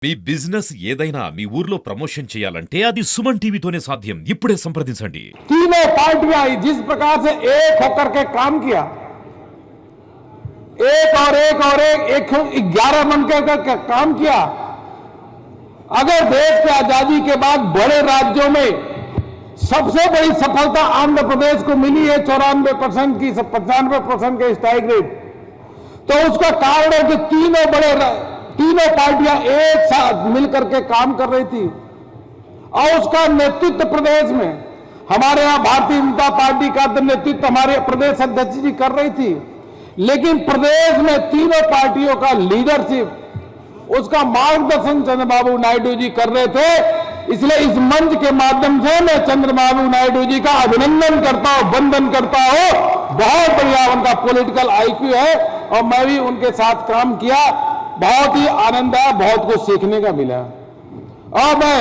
మీ business ఏదైనా మీ ఊర్లో promotion చేయాలంటే అది సుమన్ టీవీతోనే సాధ్యం. ఇప్పుడే సంప్రదించండి. तीनों पार्टियां जिस प्रकार से एक होकर के काम किया, एक और एक 11 मन के काम किया। अगर देश की आजादी के बाद बड़े राज्यों में सबसे बड़ी सफलता आंध्र प्रदेश को मिली है 94% की 95% के स्ट्राइक रेट, तो उसका कारण है कि तीनों पार्टियां एक साथ मिलकर के काम कर रही थी और उसका नेतृत्व प्रदेश में हमारे यहां भारतीय जनता पार्टी का नेतृत्व हमारे प्रदेश अध्यक्ष जी कर रही थी। लेकिन प्रदेश में तीनों पार्टियों का लीडरशिप, उसका मार्गदर्शन चंद्रबाबू नायडू जी कर रहे थे। इसलिए इस मंच के माध्यम से मैं चंद्रबाबू नायडू जी का अभिनंदन करता हूं, वंदन करता हूं। बहुत बढ़िया उनका पॉलिटिकल आईक्यू है और मैं भी उनके साथ काम किया, बहुत ही आनंद आया, बहुत कुछ सीखने का मिला और मैं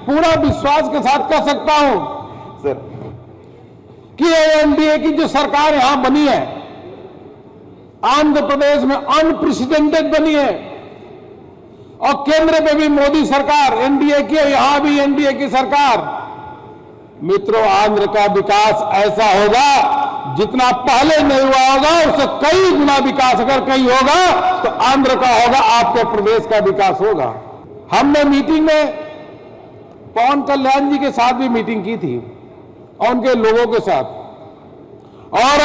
पूरा विश्वास के साथ कह सकता हूं सर कि एनडीए की जो सरकार यहां बनी है आंध्र प्रदेश में अनप्रेसिडेंटेड बनी है और केंद्र में भी मोदी सरकार एनडीए की है, यहां भी एनडीए की सरकार। मित्रों, आंध्र का विकास ऐसा होगा जितना पहले नहीं हुआ होगा, उससे कई गुना विकास अगर कहीं होगा तो आंध्र का होगा, आपके प्रदेश का विकास होगा। हमने मीटिंग में पवन कल्याण जी के साथ भी मीटिंग की थी और उनके लोगों के साथ, और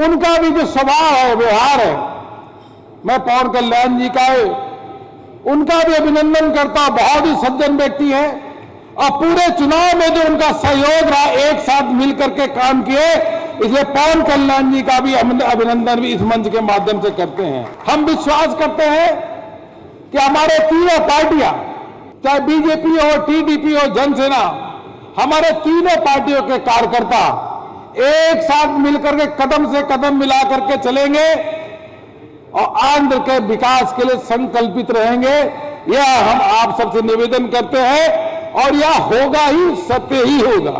उनका भी जो स्वभाव है, व्यवहार है, मैं पवन कल्याण जी का उनका भी अभिनंदन करता हूं। बहुत ही सज्जन व्यक्ति है और पूरे चुनाव में जो उनका सहयोग रहा, एक साथ मिलकर के काम किए, इसलिए पवन कल्याण जी का भी अभिनंदन भी इस मंच के माध्यम से करते हैं। हम विश्वास करते हैं कि हमारे तीनों पार्टियां, चाहे बीजेपी हो, टीडीपी हो, जनसेना, हमारे तीनों पार्टियों के कार्यकर्ता एक साथ मिलकर के कदम से कदम मिलाकर के चलेंगे और आंध्र के विकास के लिए संकल्पित रहेंगे। यह हम आप सबसे निवेदन करते हैं और यह होगा ही, सत्य ही होगा।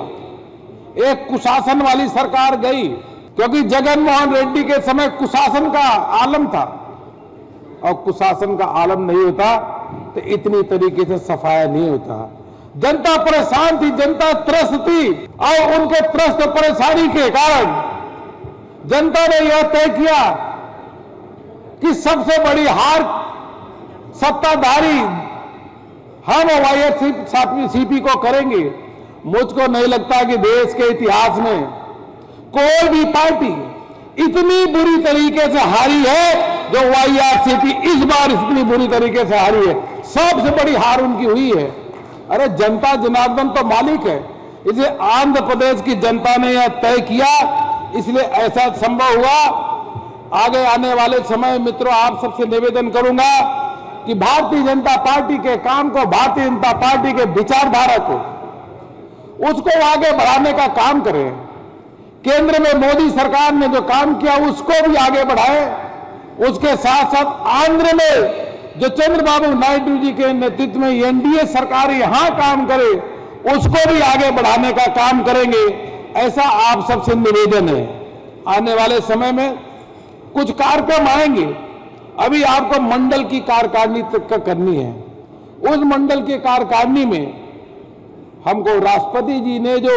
एक कुशासन वाली सरकार गई क्योंकि जगन मोहन रेड्डी के समय कुशासन का आलम था और कुशासन का आलम नहीं होता तो इतनी तरीके से सफाया नहीं होता। जनता परेशान थी, जनता त्रस्त थी और उनके त्रस्त परेशानी के कारण जनता ने यह तय किया कि सबसे बड़ी हार सत्ताधारी हम वाईएससीपी को करेंगे। मुझको नहीं लगता कि देश के इतिहास में कोई भी पार्टी इतनी बुरी तरीके से हारी है जो वाईआरसीपी इस बार इतनी बुरी तरीके से हारी है। सबसे बड़ी हार उनकी हुई है। अरे जनता जनार्दन तो मालिक है, इसलिए आंध्र प्रदेश की जनता ने यह तय किया, इसलिए ऐसा संभव हुआ। आगे आने वाले समय मित्रों, आप सबसे निवेदन करूंगा कि भारतीय जनता पार्टी के काम को, भारतीय जनता पार्टी के विचारधारा को, उसको आगे बढ़ाने का काम करें। केंद्र में मोदी सरकार ने जो काम किया उसको भी आगे बढ़ाएं। उसके साथ साथ आंध्र में जो चंद्रबाबू नायडू जी के नेतृत्व में एनडीए सरकार यहां काम करे, उसको भी आगे बढ़ाने का काम करेंगे। ऐसा आप सबसे निवेदन है। आने वाले समय में कुछ कार्यक्रम आएंगे। अभी आपको मंडल की कार्यकारिणी तक करनी है। उस मंडल की कार्यकारिणी में हमको राष्ट्रपति जी ने जो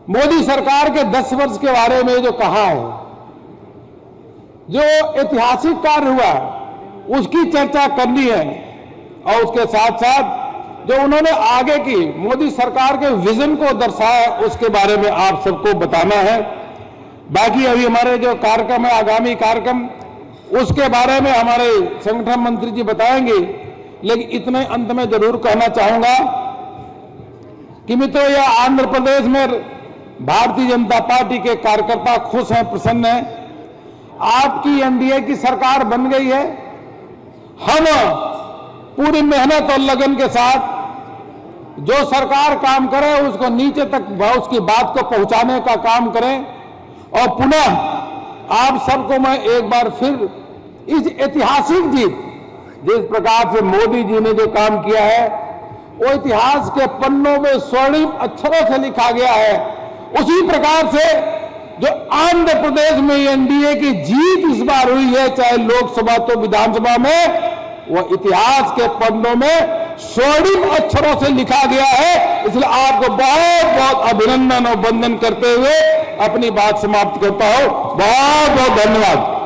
मोदी सरकार के 10 वर्ष के बारे में जो कहा है, जो ऐतिहासिक कार्य हुआ, उसकी चर्चा करनी है और उसके साथ साथ जो उन्होंने आगे की मोदी सरकार के विजन को दर्शाया, उसके बारे में आप सबको बताना है। बाकी अभी हमारे जो कार्यक्रम है, आगामी कार्यक्रम, उसके बारे में हमारे संगठन मंत्री जी बताएंगे। लेकिन इतने अंत में जरूर कहना चाहूंगा कि मित्रों, यह आंध्र प्रदेश में भारतीय जनता पार्टी के कार्यकर्ता खुश हैं, प्रसन्न हैं। आपकी एनडीए की सरकार बन गई है। हम पूरी मेहनत और लगन के साथ जो सरकार काम करे उसको नीचे तक उसकी बात को पहुंचाने का काम करें और पुनः आप सबको मैं एक बार फिर इस ऐतिहासिक जीत, जिस प्रकार से मोदी जी ने जो काम किया है, वो इतिहास के पन्नों में स्वर्णिम अक्षरों से लिखा गया है। उसी प्रकार से जो आंध्र प्रदेश में एनडीए की जीत इस बार हुई है, चाहे लोकसभा तो विधानसभा में, वो इतिहास के पन्नों में स्वर्णिम अक्षरों से लिखा गया है। इसलिए आपको बहुत बहुत अभिनंदन और वंदन करते हुए अपनी बात समाप्त करता हूं। बहुत बहुत धन्यवाद।